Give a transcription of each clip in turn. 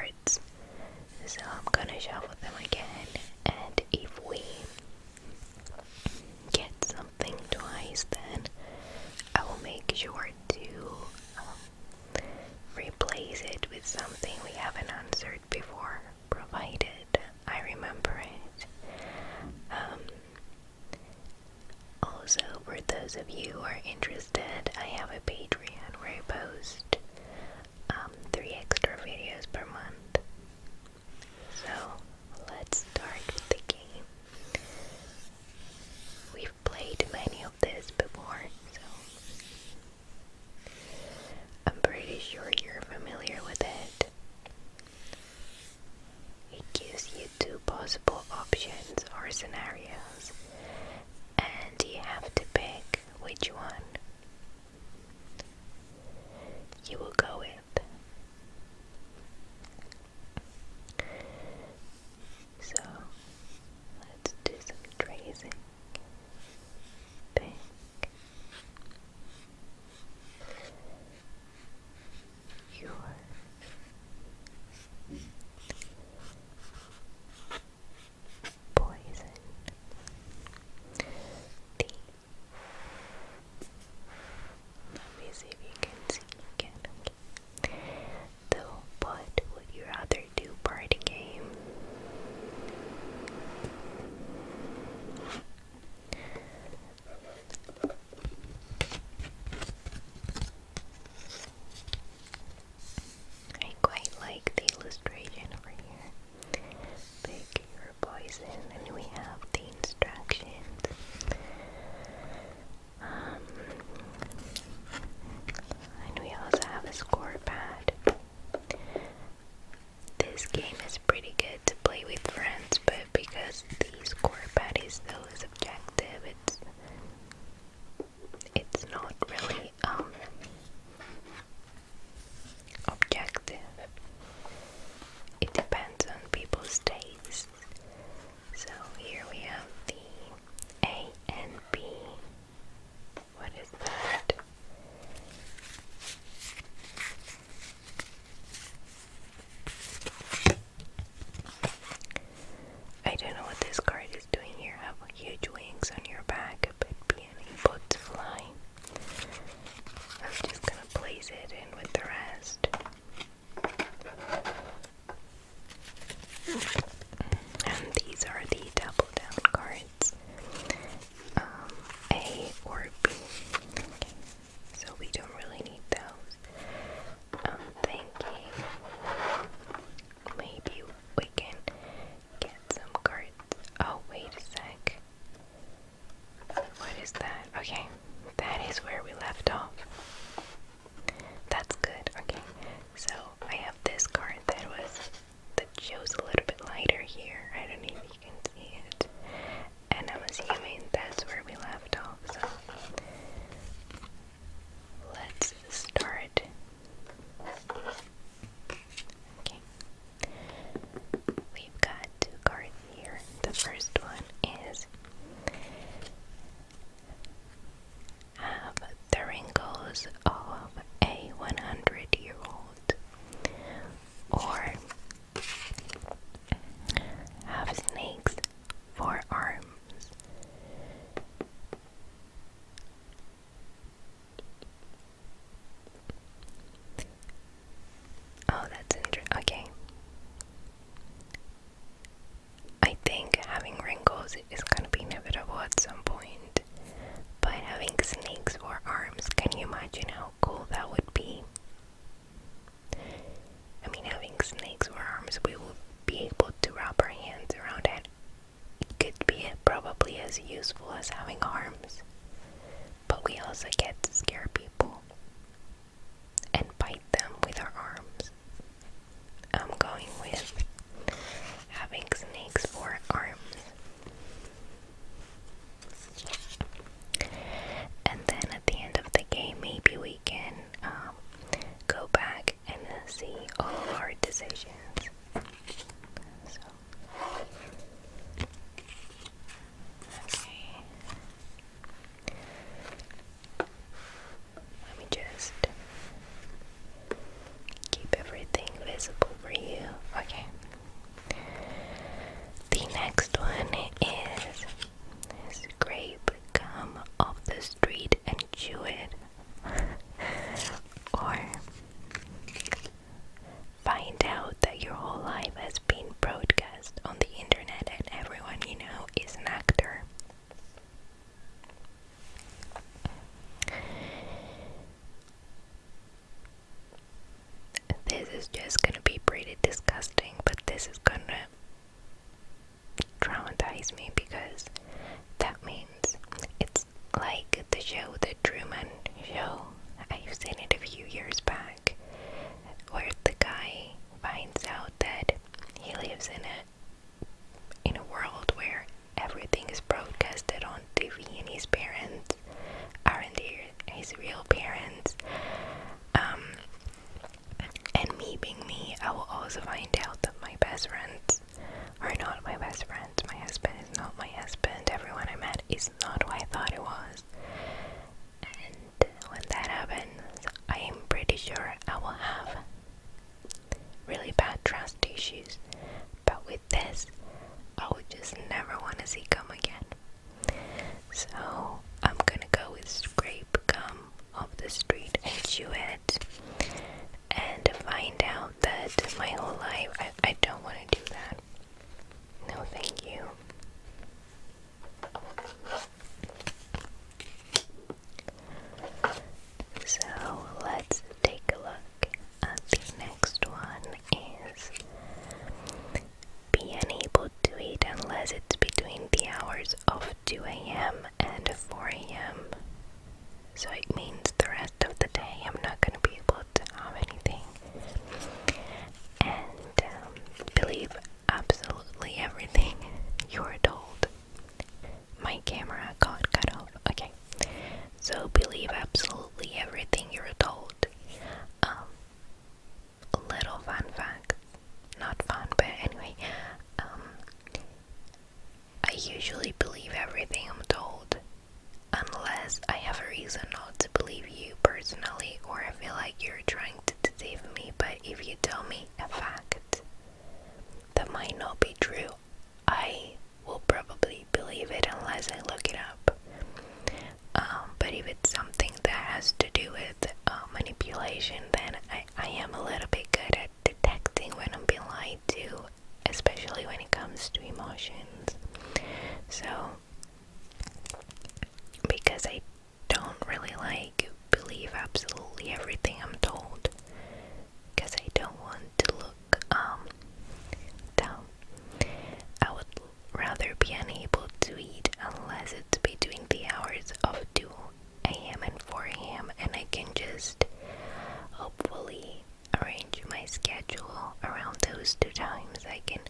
cards. So I'm gonna shuffle them again, and if we get something twice, then I will make sure to replace it with something we haven't answered before, provided I remember it. Also, for those of you who are interested, I have a Patreon where I post 3 extra videos per month. So let's start with the game. We've played many of this before, so I'm pretty sure you're familiar with it. It gives you 2 possible options or scenarios, and you have to pick which one you will go with. So let's do some tracing. Pick your poison. Let me see if you can see again. Okay. Though, what would you rather do? Party game? I quite like the illustration over here. Pick your poison, and we have the instructions. And we also have a score pad. This game is pretty good to play with friends, but because the score pad is so subjective, it's not really objective. It depends on people's tastes. So here we have the A and B. What is that? I don't know what this card is doing here. Have huge wings on your back, but being able to fly. I'm just gonna place it in with the rest. And these are the double down cards. A or B. Okay. So we don't really need those. I'm thinking maybe we can get some cards. Oh, wait a sec. What is that? Okay, that is where we left off. That's good. Okay, so I have this card that shows a little bit lighter here. I don't know if you can see it. And I'm assuming that's where we left off. So let's start. Okay. We've got 2 cards here. The first one is have the wrinkles of a 100-year-old, or have snakes for arms. Oh, that's interesting. Okay. I think having wrinkles is gonna be inevitable at some point, but having snakes for arms, can you imagine how cool that would be? I mean, having snakes for arms, we will be able to wrap our hands around it. It could be probably as useful as having arms, but we also get to scare people and bite them with our arms. I'm going with having snakes for arms. And then at the end of the game, maybe we can go back and see all of our decisions. So, okay. Let me just keep everything visible. visible for you. Okay. The next one is scrape gum off the street and chew it. Or find out that your whole life has been broadcast on the internet and everyone you know is an actor. This is just gonna be pretty disgusting, but this is gonna traumatize me because that means it's like the show, The Truman Show. I've seen it a few years back, where the guy finds out that he lives in a world where everything is broadcasted on TV and his parents aren't his real parents. And me being me, I will also find out that my best friends are not my best friends. My husband is not my husband. Everyone I met is not who I thought it was. And when that happens, I am pretty sure I will have really bad trust issues. But with this, I would just never want to see gum again. So I'm gonna go with scrape gum off the street and chew it. And find out that my whole life, I don't want to do that. No, thank you. So let's take a look at the next one. Is be unable to eat unless it's between the hours of 2 a.m. and 4 a.m. So it means the rest of the day I'm not going to be able to have anything. And believe absolutely everything you're told. My camera got cut off. Okay. So believe absolutely everything you're told. Little fun fact. Not fun, but anyway. I usually believe everything I'm told, unless I have a reason not to believe you personally, or I feel like you're trying to deceive me. But if you tell me a fact that might not be true, I will probably believe it unless I look it up. But if it's something that has to do with manipulation, then I am a little bit good at detecting when I'm being lied to, especially when it comes to emotions. So, because I don't really believe absolutely everything I'm told, because I don't want to look dumb. I would rather be unable to eat unless it's between the hours of 2 a.m. and 4 a.m. and I can just hopefully arrange my schedule around those two times. I can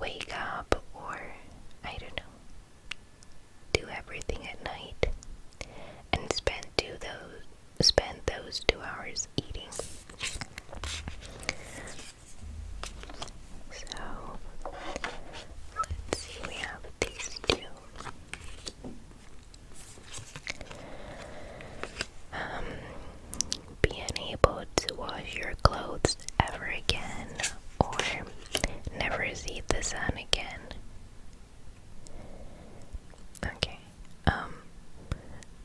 wake up, or I don't know, do everything at night and spend those 2 hours eating. So let's see, we have these two. Be unable to wash your clothes ever again, or never see the sun again. Okay,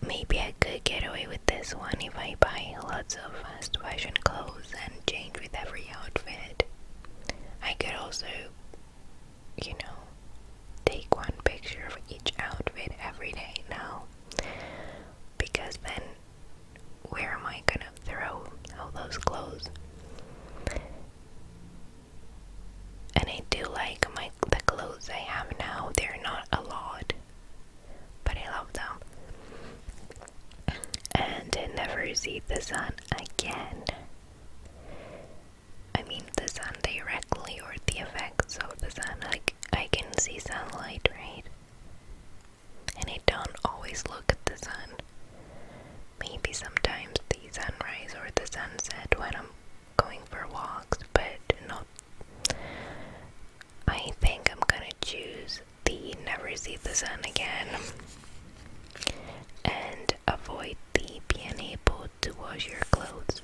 maybe I could get away with this one if I buy lots of fast fashion clothes and change with every outfit. I could also, take one picture of each outfit every day now, because then where am I gonna throw all those clothes? And I do like the clothes I have now. They're not a lot, but I love them. And never see the sun again. I mean the sun directly, or the effects of the sun. Like, I can see sunlight, right? And I don't always look at the sun. Maybe sometimes the sunrise or the sunset when I'm going for walks, but not. I think I'm gonna choose the never see the sun again and avoid the being able to wash your clothes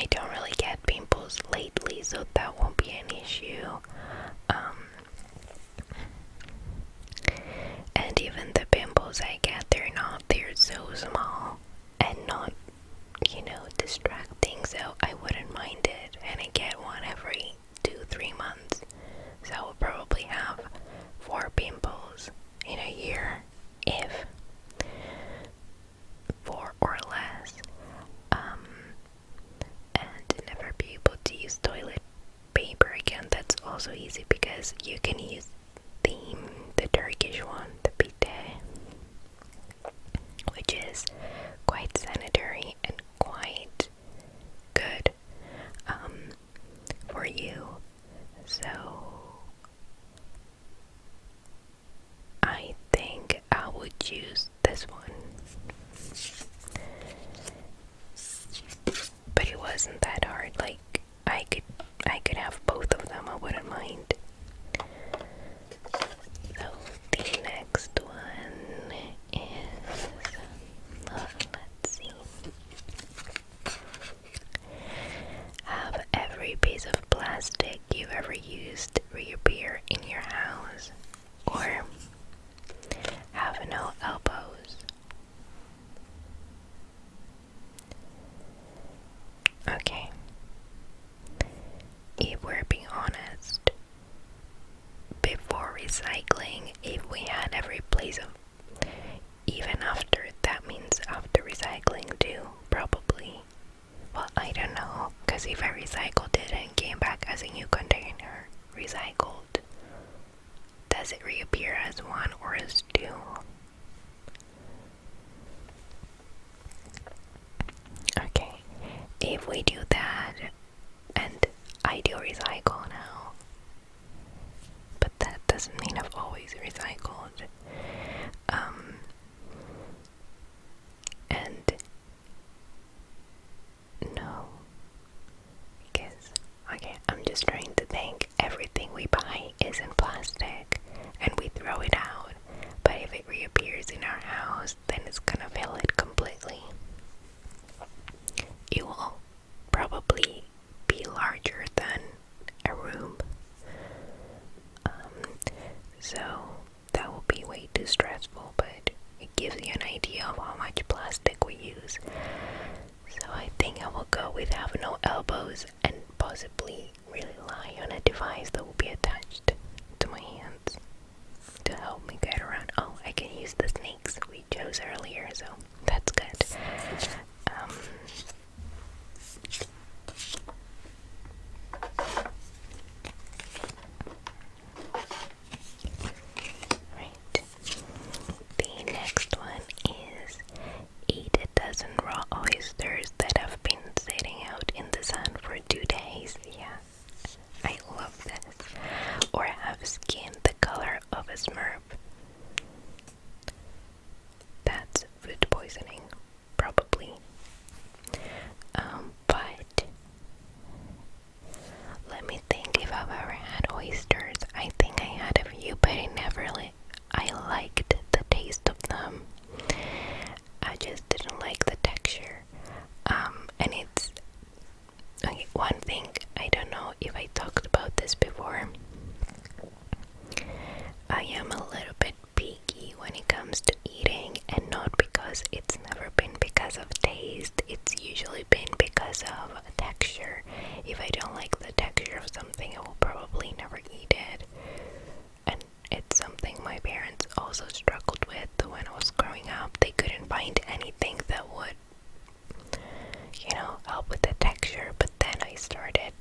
I don't really get pimples lately, so that won't be an issue. And even the pimples I get, they're so small and not, distracting, so I wouldn't mind it. And I get one every 2-3 months, so I will probably have 4 pimples in a year, if 4 or less. And never be able to use toilet paper again. That's also easy because you can use the Turkish one, the pite, which is quite sanitary and quite good for you. So I think I would choose this one. But it wasn't that hard. Like I could have both of them. I wouldn't mind. So the next one is, let's see. Have every piece of plastic you've ever used reappear in your house, or have no elbows. Okay. If we're being honest, before recycling, if we had every place of, even after, that means after recycling too, probably. Well, I don't know, because if I recycled it and came back as a new container, recycled, does it reappear as one or as two? Okay, if we do that, and I do recycle now, but that doesn't mean I've always recycled. And no, because, okay, I'm just trying to think. Everything we buy is in plastic and we throw it out, but if it reappears in our house, then it's gonna fill it completely. It will probably be larger than a room, so that will be way too stressful, but it gives you an idea of how much plastic we use. So I think I will go with have no elbows and possibly really lie on a device that will be attached to my hands to help me get around. Oh, I can use the snakes we chose earlier, so that's good. Right. The next one is eat a dozen raw oysters that have been sitting out in the sun for 2 days. Yeah, I love this. Or have skin the color of a smurf. That's food poisoning, probably. But let me think if I've ever had oysters. I think I had a few, but I liked the taste of them. I just didn't like the texture. And it's okay, one thing, I don't know if I talked about this before. I am a little bit picky when it comes to eating, and not because it's never been because of taste, it's usually been because of texture. If I don't like the texture of something, I will probably never eat it. And it's something my parents also struggled with when I was growing up. They couldn't find anything that would, help with the texture, but then I started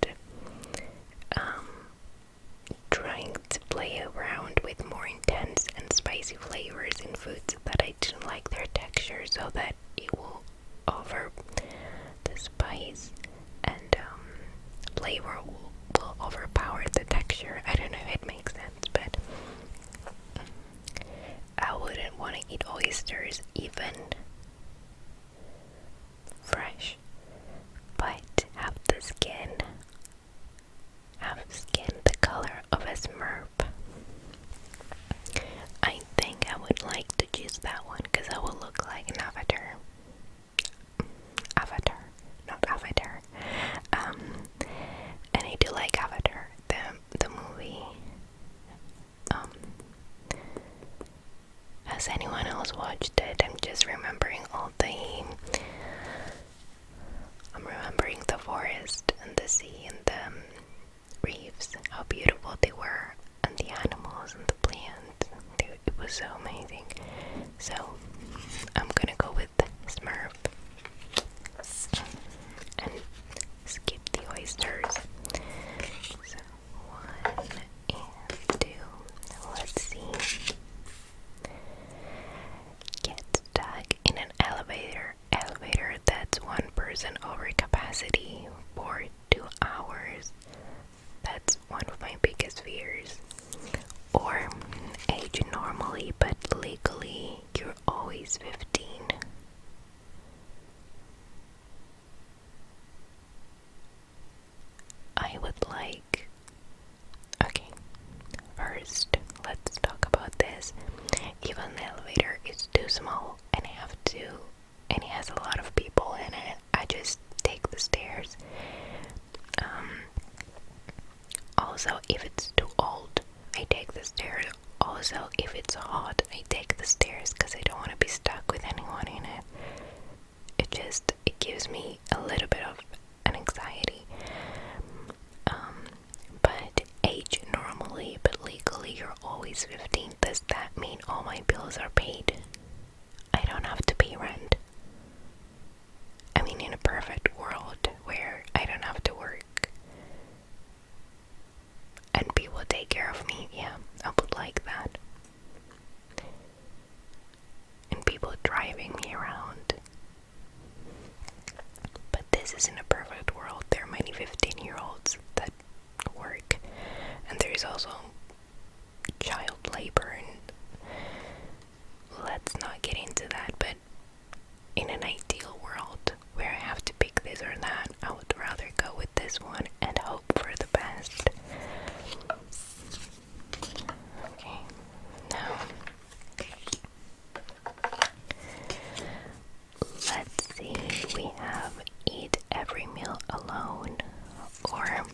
trying to play around with more intense and spicy flavors in foods that I didn't like their texture, so that it will over the spice and flavor will overpower the texture. I don't know if it makes sense, but I wouldn't want to eat oysters even fresh, but have skin the color of a smurf. I think I would like to choose that one because I will look like an avatar. Not avatar. forest and the sea and the reefs, how beautiful they were, and the animals and the plants. It was so amazing. So I'm gonna go with Smurf and skip the oysters. So 1 and 2. Let's see. Get stuck in an elevator that's one person over capacity for 2 hours. That's one of my biggest fears. Or age normally but legally you're always 15. I would like... Okay, first let's talk about this. Even the elevator is too small and it has a lot of people in it, I just take the stairs. Also, if it's too old, I take the stairs. Also, if it's hot, I take the stairs because I don't want to be stuck with anyone in it. It gives me a little bit of an anxiety. But age normally, but legally you're always 15. Does that mean all my bills are paid? I don't have to pay rent. I mean, in a perfect world where I don't have to work and people take care of me, yeah, I would like that. And people driving me around. But this isn't a perfect world. There are many 15-year-olds that work, and there's also child labor, and let's not get into that. But in an ideal world where I have to pick this or that, I would rather go with this one and hope for the best. Okay, now let's see, we have eat every meal alone, or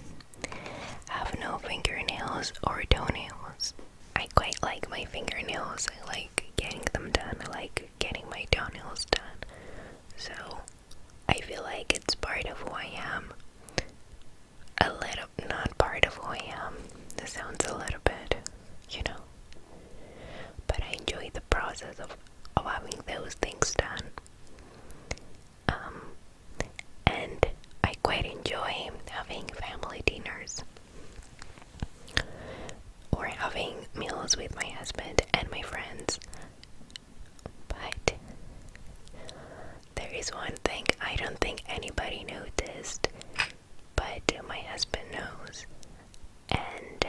have no fingernails or toenails. I quite like my fingernails. I like getting them done. I like getting my toenails done. So I feel like it's part of who I am. A little, not part of who I am. This sounds a little bit, but I enjoy the process of having those things done. And I quite enjoy having family dinners or having meals with my husband and my friends. But there is one thing I don't think anybody noticed, but my husband knows, and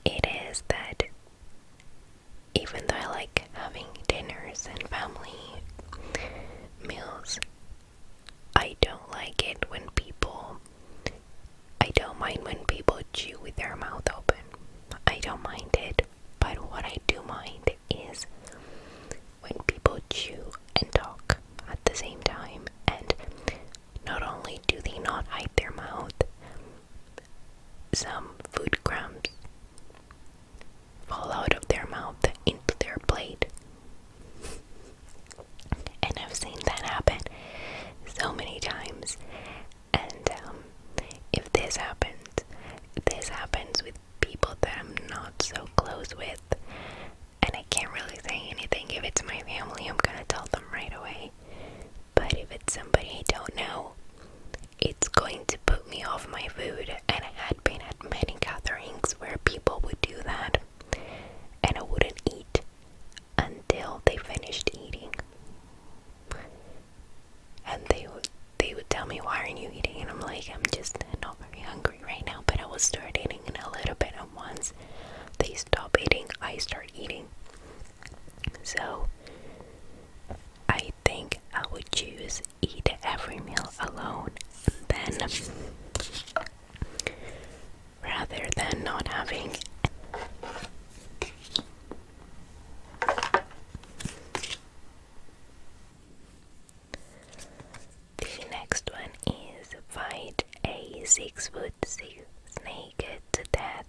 it is that even though I like having dinners and family meals, I don't like it when I don't mind when people chew with their mouth open. I don't mind it, but what I do mind is when people chew and talk at the same time, and not only do they not hide their mouth, some food crumbs fall out of their mouth into their plate. And I've seen that happen so many times. And if this happens with people that I'm not so close with, and I can't really say anything. If it's my family, I'm gonna tell them right away. But if it's somebody I don't know, it's going to put me off my food. And I had been at many gatherings where people would do that, and I wouldn't eat until they finished eating. And they would tell me, why aren't you eating? And I'm like, I'm just not very hungry right now. But I will start eating in a little bit, and once they stop eating, I start eating. So I think I would choose eat every meal alone then, rather than not having. The next one is fight a 6-foot snake to death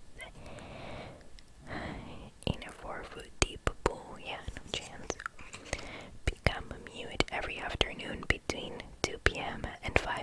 in a 4-foot deep pool. Yeah, no chance. Become mute every afternoon between 2 p.m. and 5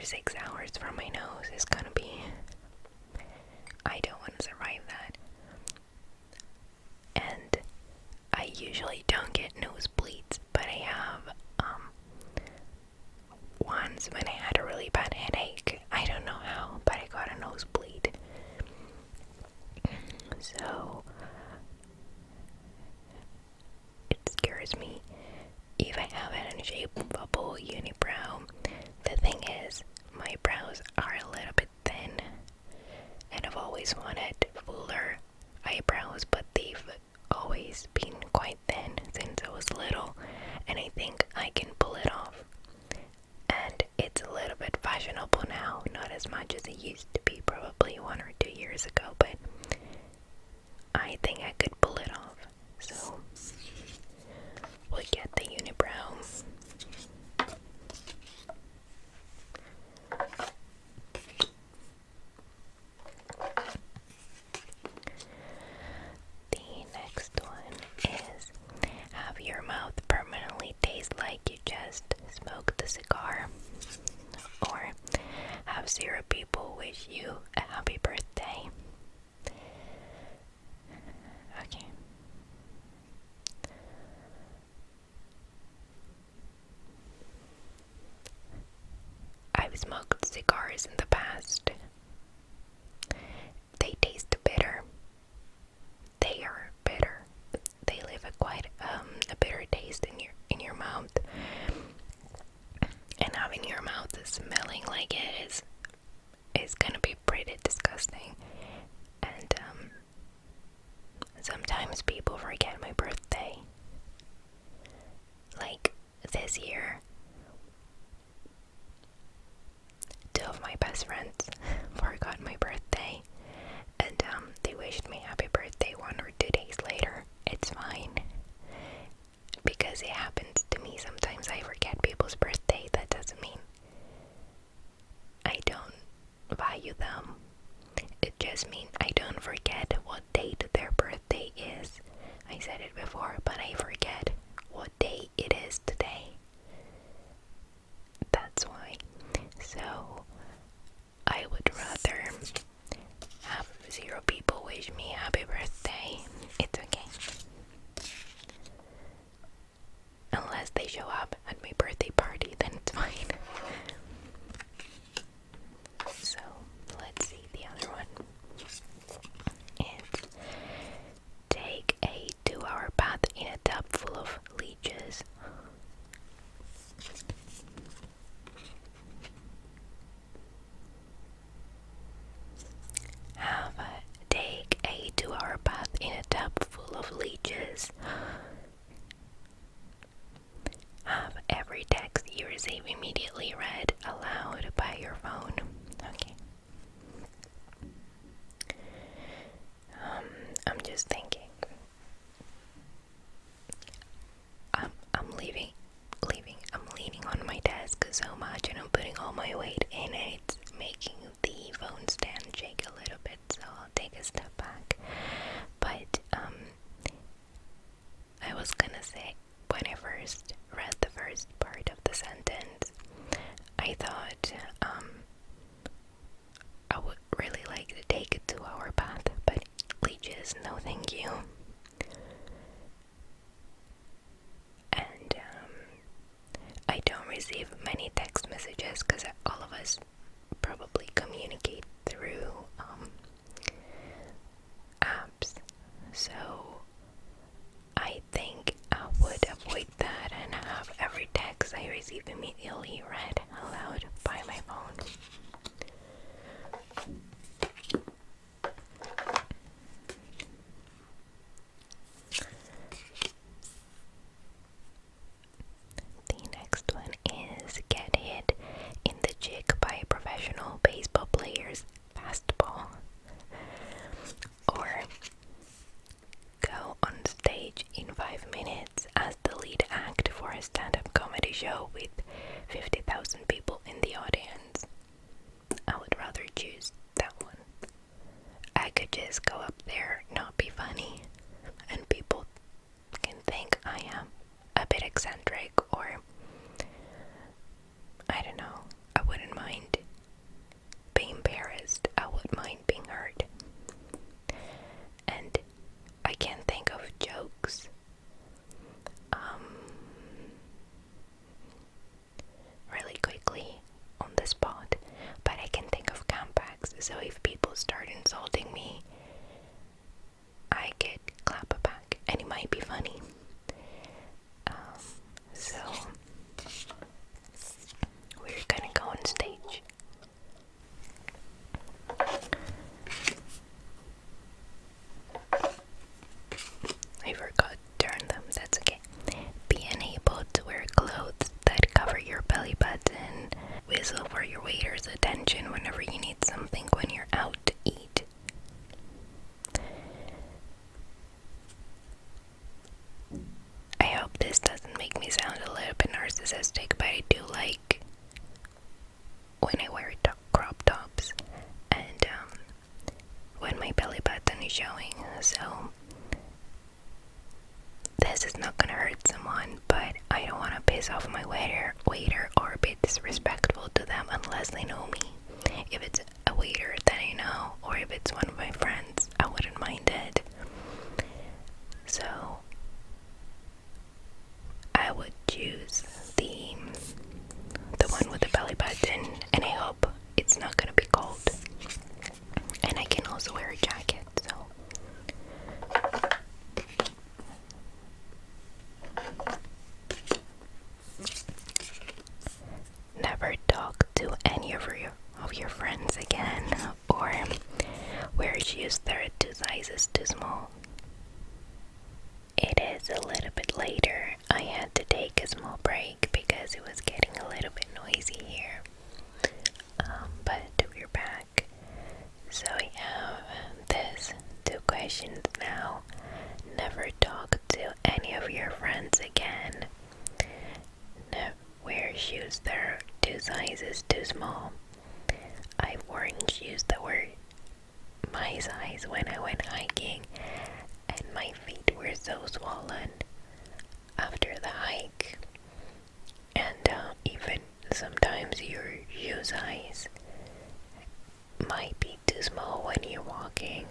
6 hours from my nose is gonna be... I don't want to survive that. And I usually don't get nosebleeds, but I have once when I had a really bad headache. I don't know how, but I got a nosebleed. So it scares me. If I have it in the shape of a full unibrow, the thing is, my brows are a little bit thin, and I've always wanted fuller eyebrows, but they've always been quite thin since I was little, and I think I can pull it off. And it's a little bit fashionable now, not as much as it used to be probably 1 or 2 years ago, but I think I could pull it off. So we'll get the unibrow. The next one is have your mouth permanently taste like you just smoked a cigar, or have 0 people wish you a happy birthday. Okay. I've smoked cigars in the past. They taste bitter. They are bitter. They leave a quite a bitter taste in your mouth. And having your mouth smelling like it is gonna be pretty disgusting. And sometimes people forget my birthday. Like this year, 2 of my best friends forgot my birthday, and they wished me happy birthday 1 or 2 days later. It's fine, because it happens to me sometimes. I forget people's birthday. That doesn't mean I don't value them. It just means I don't forget what date their birthday is. I said it before, but I forget what day it is today. That's why. So I would rather have 0 people wish me happy birthday. It's okay. Unless they show up at my birthday party, then it's fine. So let's see the other one. It's take a 2-hour bath in a tub full of leeches. people start insulting me, I get clap back, and it might be funny. So we're gonna go on stage. I forgot to turn them, that's okay. Being able to wear clothes that cover your belly button. Whistle for your waiter's attention whenever you need something when you're out to eat. I hope this doesn't make me sound a little bit narcissistic, but I do like when I wear crop tops and when my belly button is showing. So this is not gonna hurt someone, but I don't want to piss off my waiter or be disrespectful to them unless they know me. If it's a waiter that I know, or if it's one of my friends, I wouldn't mind it. So I would choose the one with the belly button, and I hope it's not gonna be cold. And I can also wear a jacket, so never talk to any of your friends again, or wear shoes that are 2 sizes too small. It is a little bit later. I had to take a small break because it was getting a little bit noisy here. But we're back. So I have this 2 questions now. Never talk to any of your friends again. Wear shoes that are 2 sizes too small. I've worn shoes that were my size when I went hiking, and my feet were so swollen after the hike. And even sometimes your shoe size might be too small when you're walking.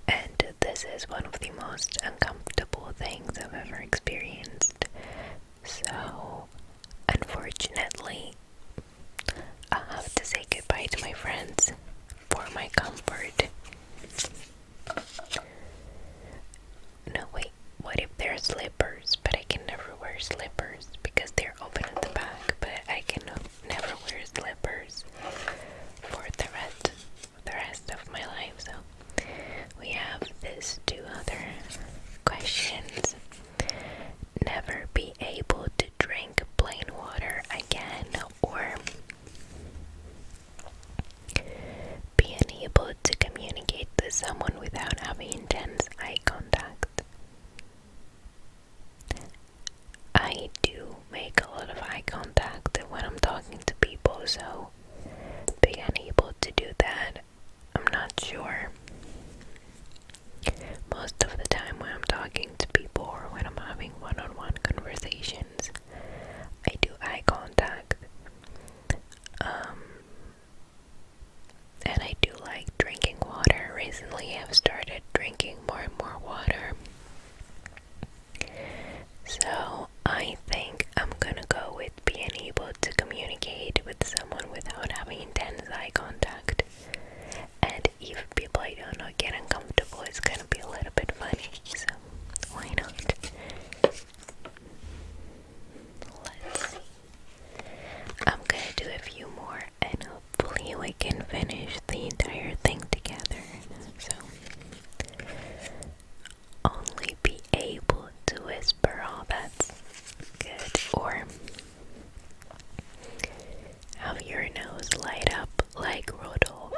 And this is one of the most uncomfortable things I've ever experienced. So, unfortunately, I'll have to say goodbye to my friends for my comfort. No, wait, what if they're slippers? But I can never wear slippers because they're open at the back, but I can never wear slippers for the rest of my life. So we have these 2 other questions. Never be able to drink plain water again, or being able to communicate with someone without having intense eye contact. I do make a lot of eye contact when I'm talking to people, so being able to do that, I'm not sure. Most of the time when I'm talking to people or when I'm having one-on-one conversations, I do eye contact. And I do like drinking water. Recently I've started drinking more and more water. So I think I'm gonna go with being able to communicate with someone without having intense eye contact. And if people I don't know get uncomfortable, it's gonna be a little bit funny. So why not? Let's see. I'm gonna do a few more and hopefully we can finish the entire thing together. So only be able to whisper, oh that's good, or have your nose light up like Rodolph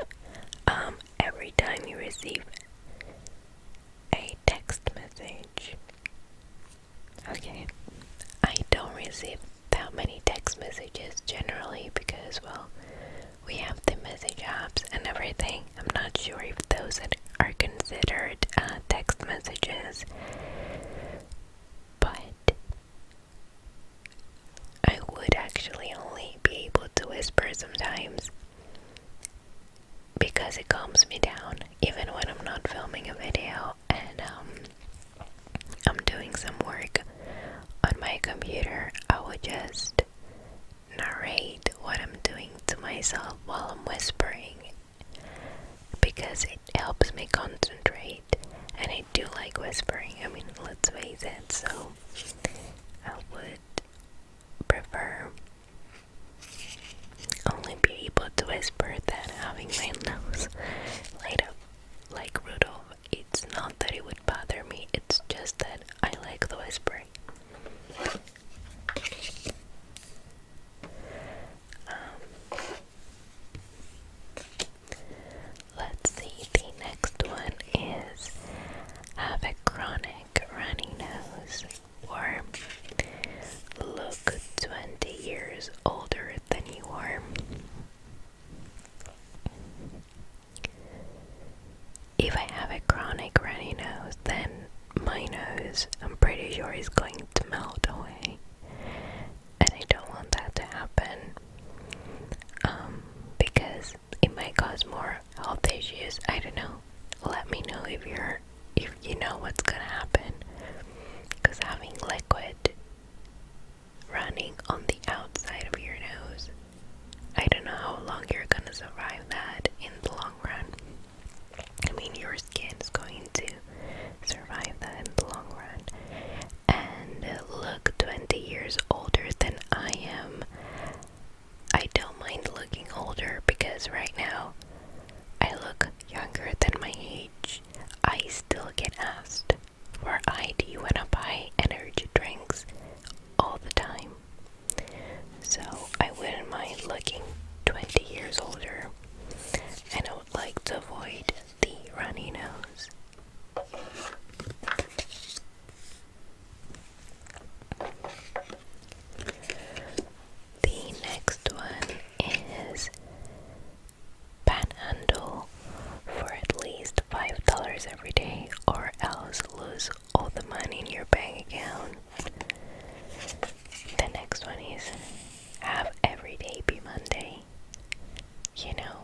every time you receive a text message. Okay, I don't receive that many text messages generally because, well, we have the message apps and everything. I'm not sure if those are considered text messages, but I would actually only be able to whisper sometimes because it calms me down, even when I'm not filming a video and I'm doing some work on my computer. I would just narrate what I'm doing to myself while I'm whispering because it helps me concentrate, and I do like whispering. I mean, let's face it, so I would prefer only be able to whisper than having my nose light up like Rudolph. It's not that it would bother me, it's just that I like the whispering. Let's see, the next one is have a chronic runny nose or look 20 years older than you are. If I have a chronic runny nose, then my nose, I'm pretty sure, is going to melt away. And I don't want that to happen. Because it might cause more health issues. I don't know. Let me know if you know what's gonna happen. Because having liquid running on the outside of your nose, I don't know how long you're gonna survive that in the long run. I mean, your skin is going to survive that in the long run. And look 20 years older than I am. I don't mind looking older because right now I look younger than my age. I still get asked for ID when I buy energy drinks all the time. So I wouldn't mind looking 20 years older, and I would like to avoid the runny nose. The next one is panhandle for at least $5 every day, or else lose all the money in your bank account. The next one is have every day be Monday. You know,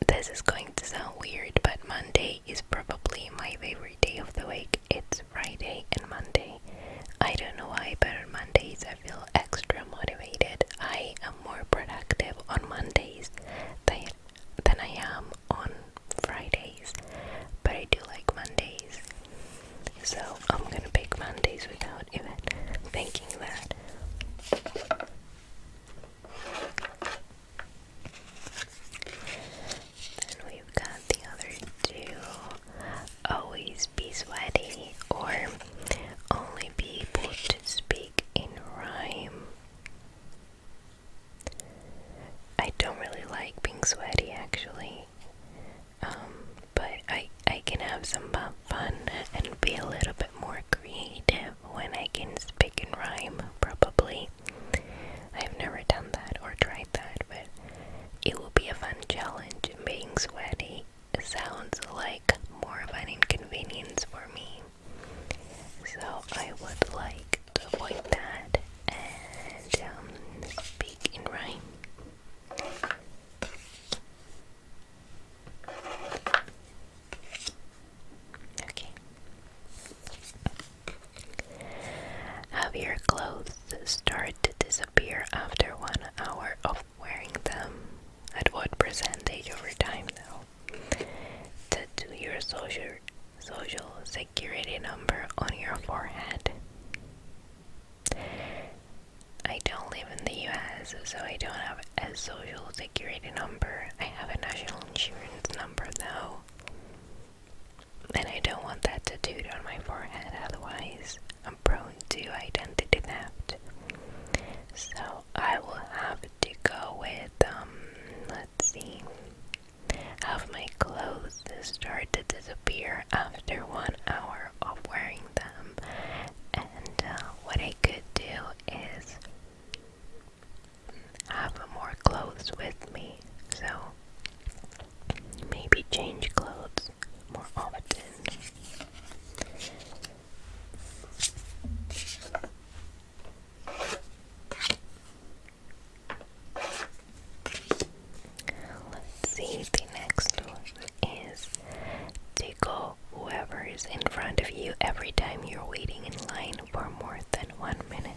this is going to sound weird, but Monday is probably my favorite day of the week. It's Friday and Monday. I don't know why, but on Mondays I feel extra motivated. I am more productive on Mondays than I am on Fridays, but I do like Mondays. So I'm gonna pick Mondays without even thinking that. Then we've got the other two. Always be sweaty or only be able to speak in rhyme. I don't really like being sweaty actually, but I can have some fun and be a little bit more creative when I can speak in rhyme, probably. I've never done that or tried that, but it will be a fun challenge. Being sweaty sounds like more of an inconvenience for me, so I would like to avoid that and speak in rhyme. Okay. Have your clothes start to disappear after 1 hour of wearing them? At what percentage over time though? Tattoo your social security number on your forehead. I don't live in the US, so I don't have a social security number. I have a national insurance number though. And I don't want that tattooed on my forehead, otherwise I'm prone to identity theft. So I will have to go with, let's see, have my clothes start to disappear after 1 hour of wearing them. And what I could do is have more clothes with me, so maybe change clothes more often. Let's see, the next one is tickle whoever is in front of you every time you're waiting in line for more than 1 minute.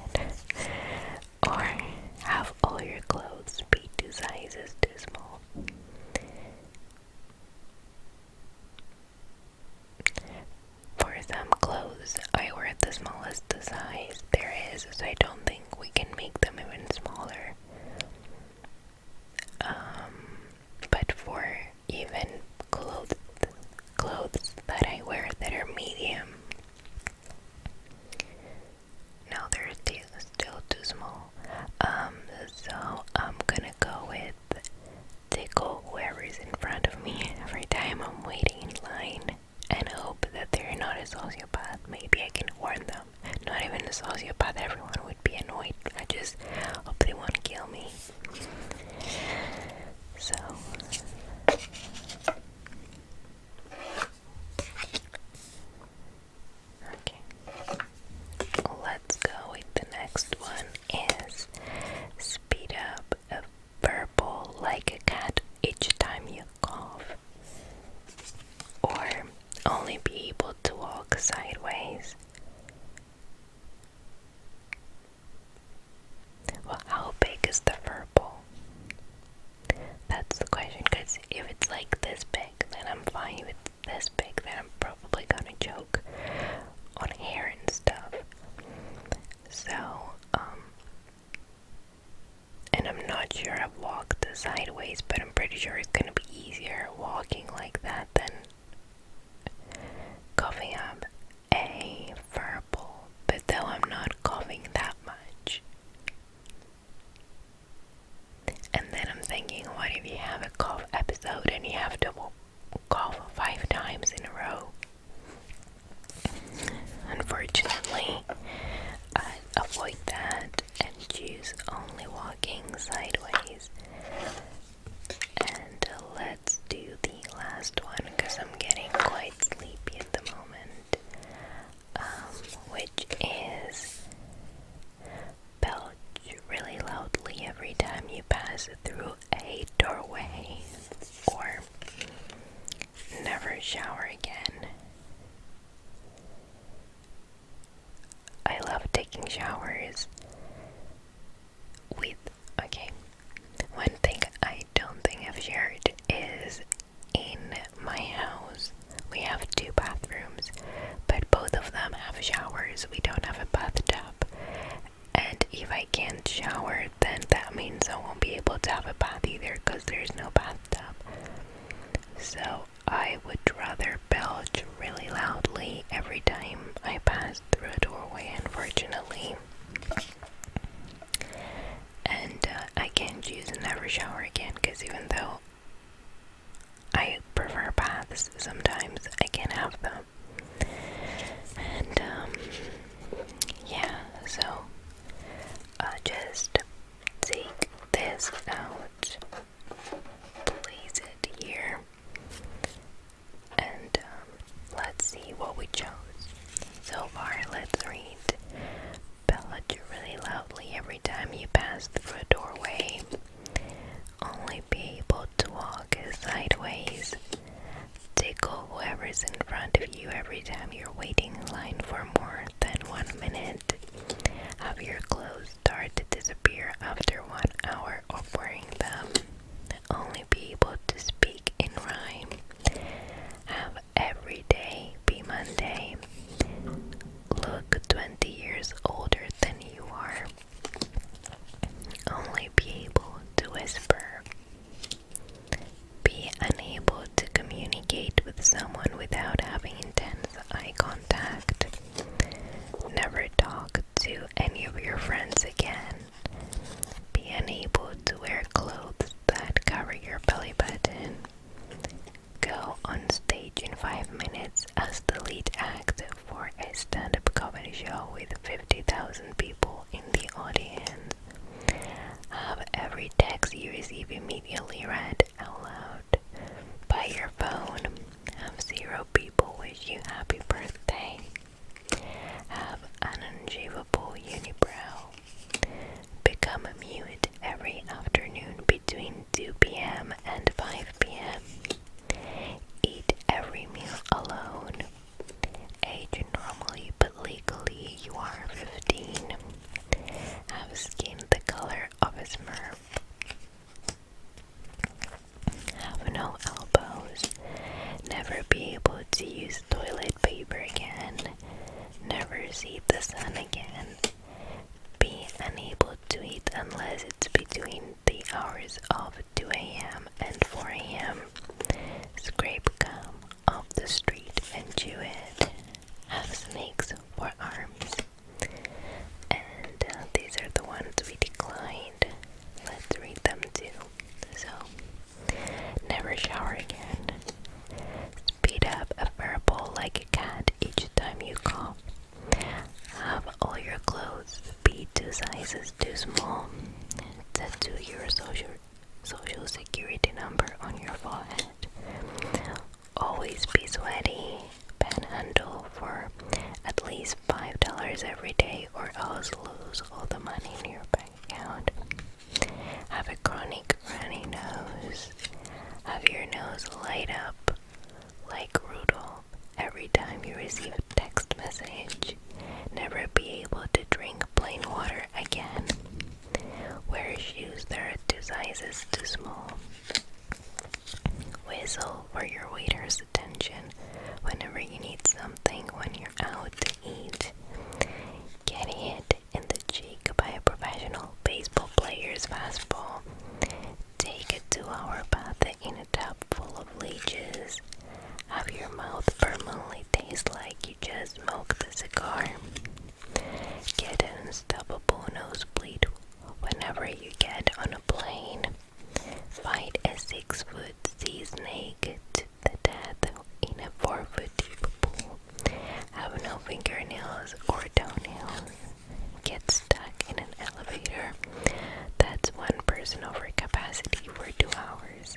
only be able to walk sideways. Well, how big is the fur ball? That's the question, because if it's like this big, then I'm fine. If it's this big, then I'm probably gonna choke on hair and stuff. So, and I'm not sure I've walked sideways, but I'm pretty sure it's gonna be easier walking like that than coughing up a fur ball. But though I'm not coughing that much. And then I'm thinking, what if you have a cough episode and you have to cough 5 times in a row? Unfortunately, I avoid that and choose only walking sideways. And let's do the last one because I'm getting quite sleepy at the moment, which is belch really loudly every time you pass through a doorway, or never shower again. I love taking showers with, okay, one thing I don't think I've shared is in my house we have 2 bathrooms, but both of them have showers. We don't have a bathtub, and if I can't shower, then that means I won't be able to have a bath either because there's no bathtub. So I would rather belch really loudly every time I pass through a doorway, unfortunately. And I can't choose never shower again, because even though I prefer baths, sometimes I can't have them. And yeah, so just take this out, place it here, and let's see what we chose. So far, let's read. Belch really loudly every time you pass through a doorway. Only be able to walk sideways. Tickle whoever's in front of you every time you're waiting in line for more than 1 minute. Have your clothes start to disappear after 1 hour of wearing them. Only be able to speak in rhyme. Have every day be Monday. Look 20 years older than you are. Only be able to whisper. Be unable to communicate with someone without having intense eye contact. Never talk to any of your friends again. Be unable to wear clothes that cover your belly button. Go on stage in 5 minutes as the lead act for a stand-up comedy show with 50,000 people in the audience. Have every text you receive immediately read out loud by your phone. Have 0 people wish you happy birthday. Have an unshavable unibrow. Become mute every afternoon between 2 p.m. and 5 p.m. Eat every meal alone. Age normally but legally you are 15. Have skin the color of a smurf. Have no elbows. Never be able to use toilet paper again. Never see the sun again. Be unable to eat unless it's between the hours of 2 a.m. and 4 a.m. Scrape gum off the street and chew it. Have snakes for arms. And these are the ones we declined. Let's read them too. So, never shower again. Speed up a verbal like a cat each time you cough. Have all your clothes be 2 sizes too small. Tattoo your social security number on your forehead. Always be sweaty. Panhandle for at least $5 every day or else lose all the money in your bank account. Have a chronic runny nose. Have your nose light up like Rudolph every time you receive a text message. Never be able to drink plain water again. Wear shoes that are 2 sizes too small. Whistle for your waiter's attention whenever you need something when you're out to eat. Get hit in the cheek by a professional baseball player's fastball. Take a 2-hour bath in a tub full of leeches. Have your mouth permanently taste like you just smoked a cigar. Get an unstoppable nosebleed whenever you get on a plane. Fight a 6-foot sea snake to the death in a 4-foot deep pool. Have no fingernails or toenails. Get stuck in an elevator that's 1 person over capacity for 2 hours.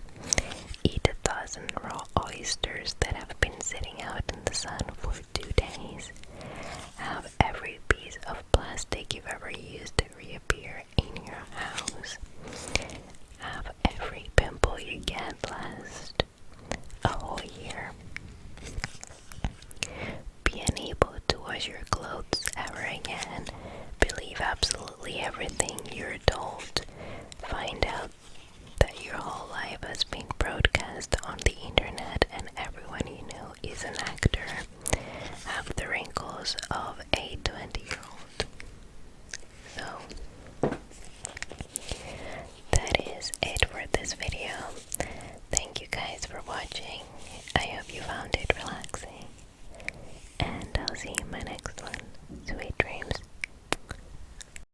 Eat 1,000 raw oysters that have been sitting out in the sun for 2 days. Have every piece of plastic you've ever used to reappear in your house. Have every pimple you get last a whole year. Be unable to wash your clothes ever again. Believe absolutely everything you're told. Find out that your whole life has been broadcast on the internet and everyone you know is an actor. Have the wrinkles of a 20-year-old. So, that is it for this video. Thank you guys for watching. I hope you found it relaxing. And I'll see you in my next